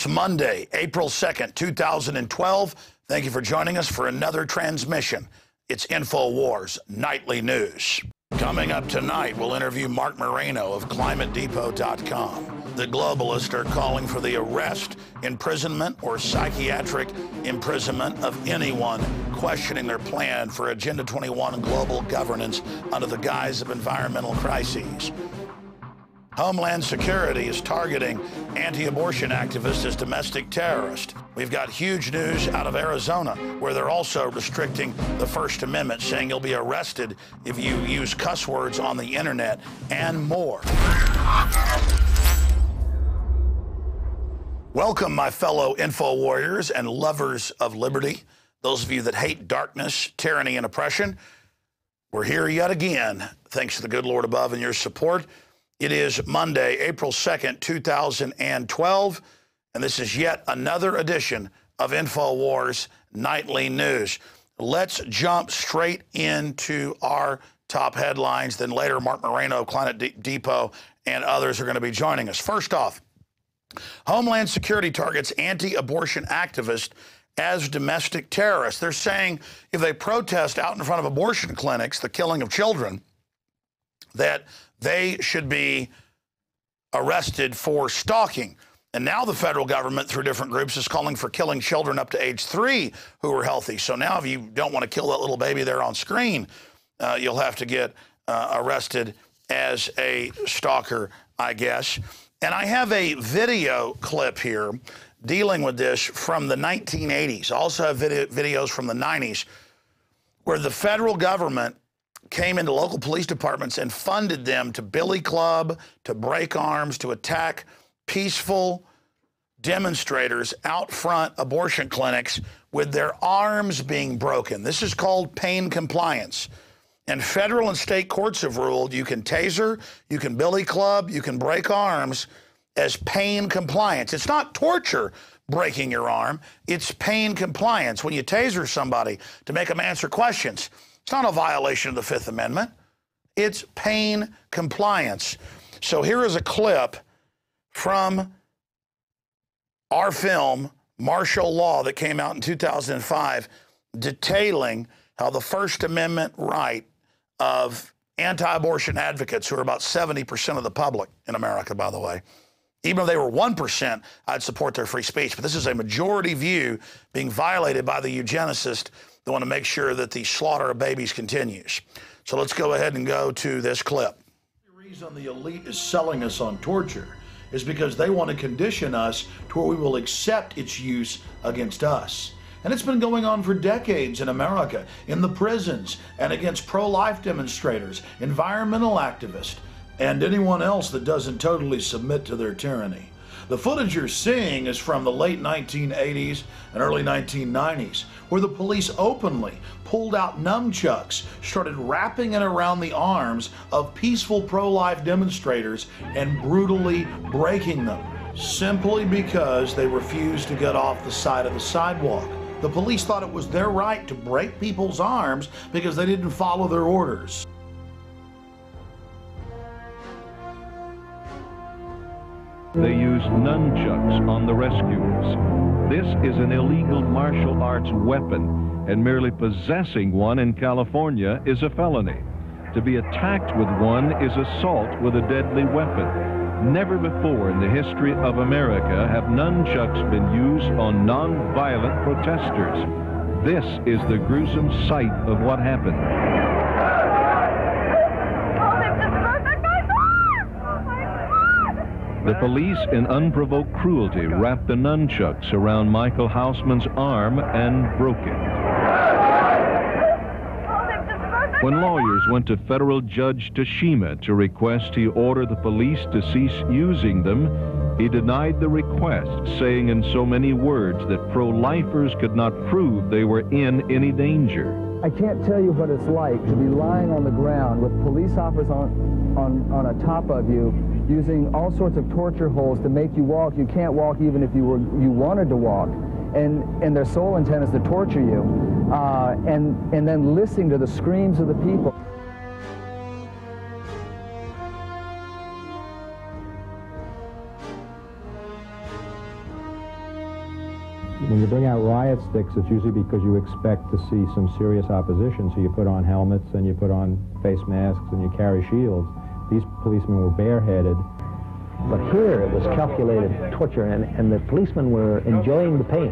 It's Monday, April 2nd, 2012. Thank you for joining us for another transmission. It's INFOWARS Nightly News. Coming up tonight, we'll interview Mark Moreno of ClimateDepot.com. The globalists are calling for the arrest, imprisonment, or psychiatric imprisonment of anyone questioning their plan for Agenda 21 global governance under the guise of environmental crises. Homeland Security is targeting anti-abortion activists as domestic terrorists. We've got huge news out of Arizona, where they're also restricting the First Amendment, saying you'll be arrested if you use cuss words on the internet, and more. Welcome, my fellow info warriors and lovers of liberty, those of you that hate darkness, tyranny, and oppression. We're here yet again, thanks to the good Lord above and your support. It is Monday, April 2nd, 2012, and this is yet another edition of INFOWARS Nightly News. Let's jump straight into our top headlines. Then later, Mark Moreno of Climate Depot and others are going to be joining us. First off, Homeland Security targets anti-abortion activists as domestic terrorists. They're saying if they protest out in front of abortion clinics, the killing of children, that they should be arrested for stalking. And now the federal government, through different groups, is calling for killing children up to age 3 who are healthy. So now if you don't want to kill that little baby there on screen, you'll have to get arrested as a stalker, I guess. And I have a video clip here dealing with this from the 1980s. I also have videos from the 90s where the federal government came into local police departments and funded them to billy club, to break arms, to attack peaceful demonstrators out front abortion clinics with their arms being broken. This is called pain compliance. And federal and state courts have ruled you can taser, you can billy club, you can break arms as pain compliance. It's not torture breaking your arm, it's pain compliance. When you taser somebody to make them answer questions, it's not a violation of the Fifth Amendment. It's pain compliance. So here is a clip from our film, Martial Law, that came out in 2005, detailing how the First Amendment right of anti-abortion advocates, who are about 70% of the public in America, by the way, even if they were 1%, I'd support their free speech. But this is a majority view being violated by the eugenicists. They want to make sure that the slaughter of babies continues. So let's go ahead and go to this clip. The reason the elite is selling us on torture is because they want to condition us to where we will accept its use against us. And it's been going on for decades in America, in the prisons, and against pro-life demonstrators, environmental activists, and anyone else that doesn't totally submit to their tyranny. The footage you're seeing is from the late 1980s and early 1990s, where the police openly pulled out nunchucks, started wrapping it around the arms of peaceful pro-life demonstrators and brutally breaking them, simply because they refused to get off the side of the sidewalk. The police thought it was their right to break people's arms because they didn't follow their orders. They used nunchucks on the rescuers. This is an illegal martial arts weapon, and merely possessing one in California is a felony. To be attacked with one is assault with a deadly weapon. Never before in the history of America have nunchucks been used on non-violent protesters. This is the gruesome sight of what happened. The police, in unprovoked cruelty, wrapped the nunchucks around Michael Hausman's arm and broke it. When lawyers went to federal Judge Tashima to request he order the police to cease using them, he denied the request, saying in so many words that pro-lifers could not prove they were in any danger. I can't tell you what it's like to be lying on the ground with police officers on top of you, using all sorts of torture holds to make you walk. You can't walk even if you wanted to walk, and their sole intent is to torture you, and then listening to the screams of the people. When you bring out riot sticks, it's usually because you expect to see some serious opposition, so you put on helmets and you put on face masks and you carry shields. These policemen were bareheaded. But here it was calculated torture, and the policemen were enjoying the pain.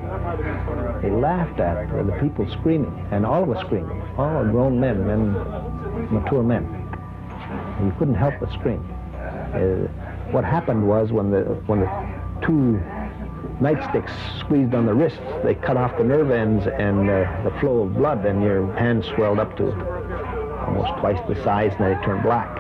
They laughed at the people screaming, and all of us screaming, all grown men, mature men. And you couldn't help but scream. What happened was when the two nightsticks squeezed on the wrists, they cut off the nerve ends and the flow of blood, and your hands swelled up to almost twice the size, and they turned black.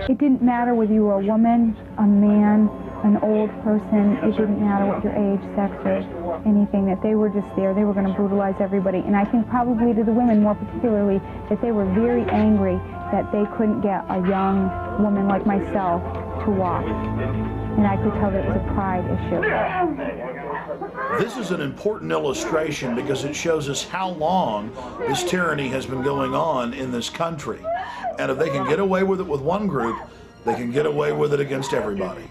It didn't matter whether you were a woman, a man, an old person. It didn't matter what your age, sex, or anything, that they were just there. They were going to brutalize everybody. And I think probably to the women more particularly, that they were very angry that they couldn't get a young woman like myself to walk. And I could tell that it was a pride issue. This is an important illustration because it shows us how long this tyranny has been going on in this country. And if they can get away with it with one group, they can get away with it against everybody.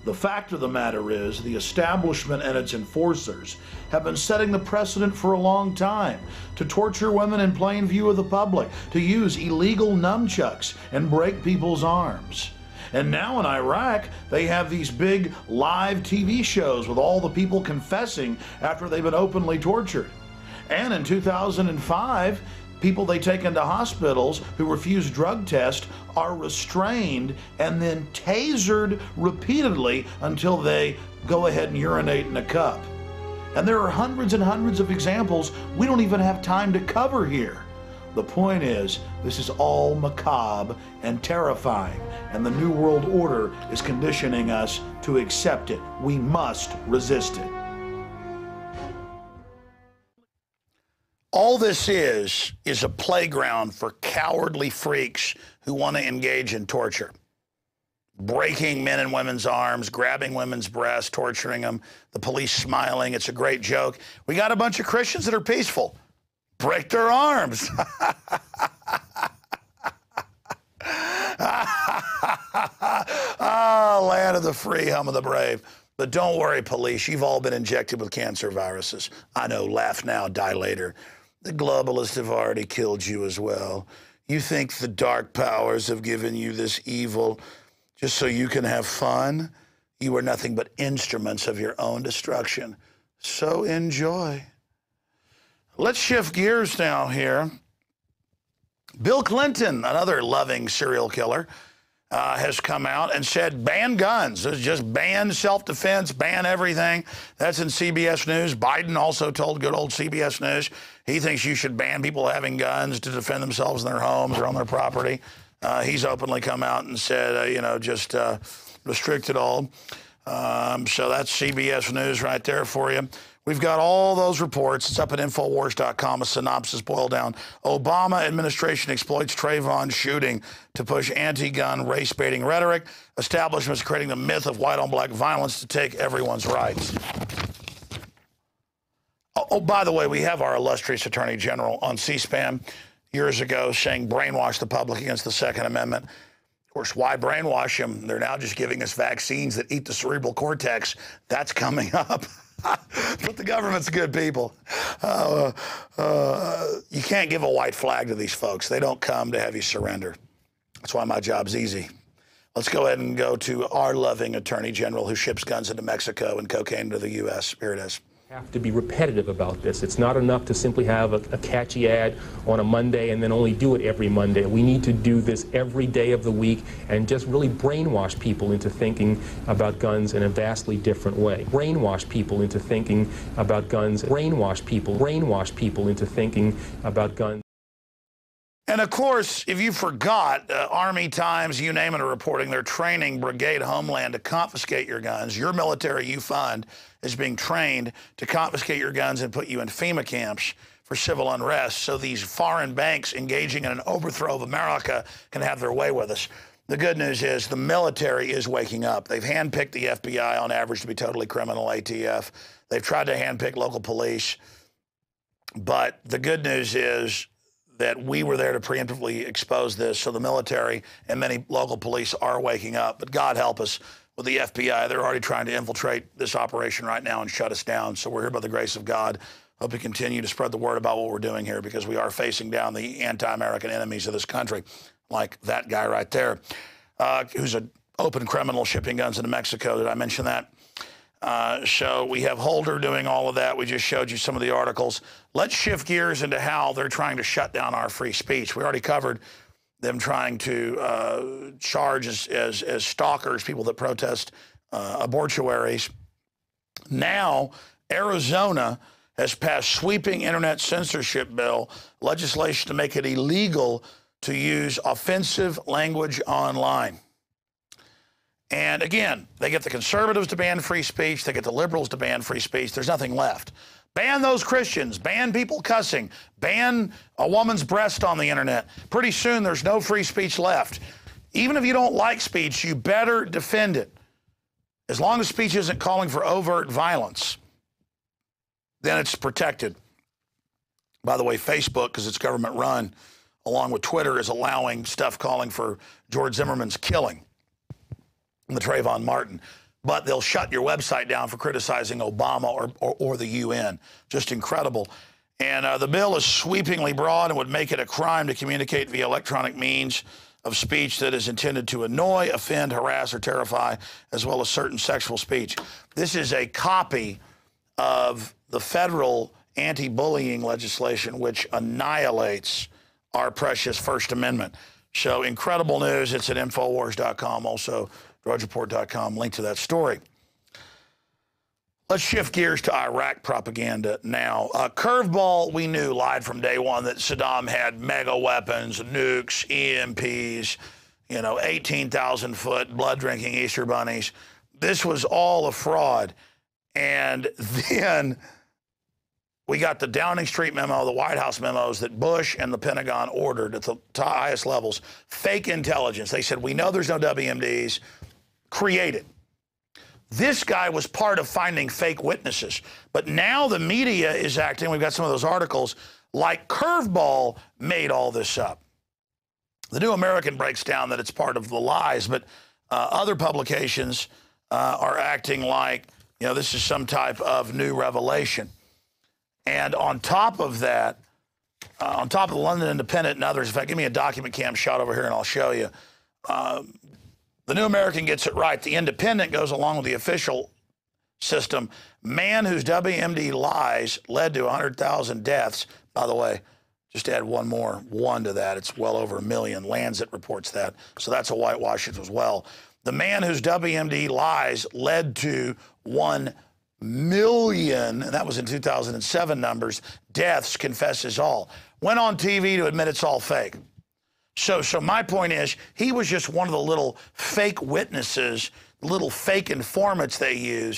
The fact of the matter is, the establishment and its enforcers have been setting the precedent for a long time to torture women in plain view of the public, to use illegal nunchucks and break people's arms. And now in Iraq, they have these big live TV shows with all the people confessing after they've been openly tortured. And in 2005, people they take into hospitals who refuse drug tests are restrained and then tasered repeatedly until they go ahead and urinate in a cup. And there are hundreds and hundreds of examples we don't even have time to cover here. The point is, this is all macabre and terrifying, and the New World Order is conditioning us to accept it. We must resist it. All this is a playground for cowardly freaks who want to engage in torture. Breaking men and women's arms, grabbing women's breasts, torturing them, the police smiling. It's a great joke. We got a bunch of Christians that are peaceful. Break their arms. Oh, land of the free, home of the brave. But don't worry, police. You've all been injected with cancer viruses. I know, laugh now, die later. The globalists have already killed you as well. You think the dark powers have given you this evil just so you can have fun? You are nothing but instruments of your own destruction. So enjoy. Let's shift gears now here. Bill Clinton, another loving serial killer, has come out and said ban guns. Just ban self-defense, ban everything. That's in CBS News. Biden also told good old CBS News he thinks you should ban people having guns to defend themselves in their homes or on their property. He's openly come out and said, just restrict it all. So that's CBS News right there for you. We've got all those reports. It's up at INFOWARS.com, a synopsis boiled down. Obama administration exploits Trayvon shooting to push anti-gun, race-baiting rhetoric. Establishments creating the myth of white-on-black violence to take everyone's rights. Oh, by the way, we have our illustrious Attorney General on C-SPAN years ago saying brainwash the public against the Second Amendment. Of course, why brainwash them? They're now just giving us vaccines that eat the cerebral cortex. That's coming up. But the government's good people. You can't give a white flag to these folks. They don't come to have you surrender. That's why my job's easy. Let's go ahead and go to our loving Attorney General who ships guns into Mexico and cocaine to the U.S. Here it is. Have to be repetitive about this. It's not enough to simply have a catchy ad on a Monday and then only do it every Monday. We need to do this every day of the week and just really brainwash people into thinking about guns in a vastly different way. Brainwash people into thinking about guns. Brainwash people into thinking about guns. And of course, if you forgot, Army Times, you name it, are reporting they're training Brigade Homeland to confiscate your guns. Your military you fund is being trained to confiscate your guns and put you in FEMA camps for civil unrest so these foreign banks engaging in an overthrow of America can have their way with us. The good news is the military is waking up. They've handpicked the FBI on average to be totally criminal, ATF. They've tried to handpick local police. But the good news is that we were there to preemptively expose this, so the military and many local police are waking up. But God help us, with the FBI. They're already trying to infiltrate this operation right now and shut us down. So we're here by the grace of God. Hope you continue to spread the word about what we're doing here, because we are facing down the anti-American enemies of this country, like that guy right there, who's an open criminal shipping guns into Mexico. Did I mention that? So we have Holder doing all of that. We just showed you some of the articles. Let's shift gears into how they're trying to shut down our free speech. We already covered them trying to charge as stalkers people that protest abortuaries. Now, Arizona has passed sweeping internet censorship bill legislation to make it illegal to use offensive language online. And again, they get the conservatives to ban free speech. They get the liberals to ban free speech. There's nothing left. Ban those Christians. Ban people cussing. Ban a woman's breast on the internet. Pretty soon, there's no free speech left. Even if you don't like speech, you better defend it. As long as speech isn't calling for overt violence, then it's protected. By the way, Facebook, because it's government run, along with Twitter, is allowing stuff calling for George Zimmerman's killing, the Trayvon Martin. But they'll shut your website down for criticizing Obama or the UN. Just incredible. And the bill is sweepingly broad and would make it a crime to communicate via electronic means of speech that is intended to annoy, offend, harass, or terrify, as well as certain sexual speech. This is a copy of the federal anti-bullying legislation, which annihilates our precious First Amendment. So incredible news. It's at INFOWARS.com, also DrudgeReport.com, link to that story. Let's shift gears to Iraq propaganda now. Curveball, we knew, lied from day one that Saddam had mega weapons, nukes, EMPs, 18,000-foot blood-drinking Easter bunnies. This was all a fraud. And then we got the Downing Street memo, the White House memos that Bush and the Pentagon ordered at the highest levels. Fake intelligence. They said, we know there's no WMDs. Create it. This guy was part of finding fake witnesses. But now the media is acting, we've got some of those articles, like Curveball made all this up. The New American breaks down that it's part of the lies, but other publications are acting like, this is some type of new revelation. And on top of that, on top of the London Independent and others, in fact, give me a document cam shot over here and I'll show you. The New American gets it right. The Independent goes along with the official system. Man whose WMD lies led to 100,000 deaths. By the way, just add one to that. It's well over 1 million. Lancet reports that. So that's a whitewash as well. The man whose WMD lies led to 1 million, and that was in 2007 numbers, deaths, confesses all. Went on TV to admit it's all fake. So my point is, he was just one of the little fake witnesses, little fake informants they used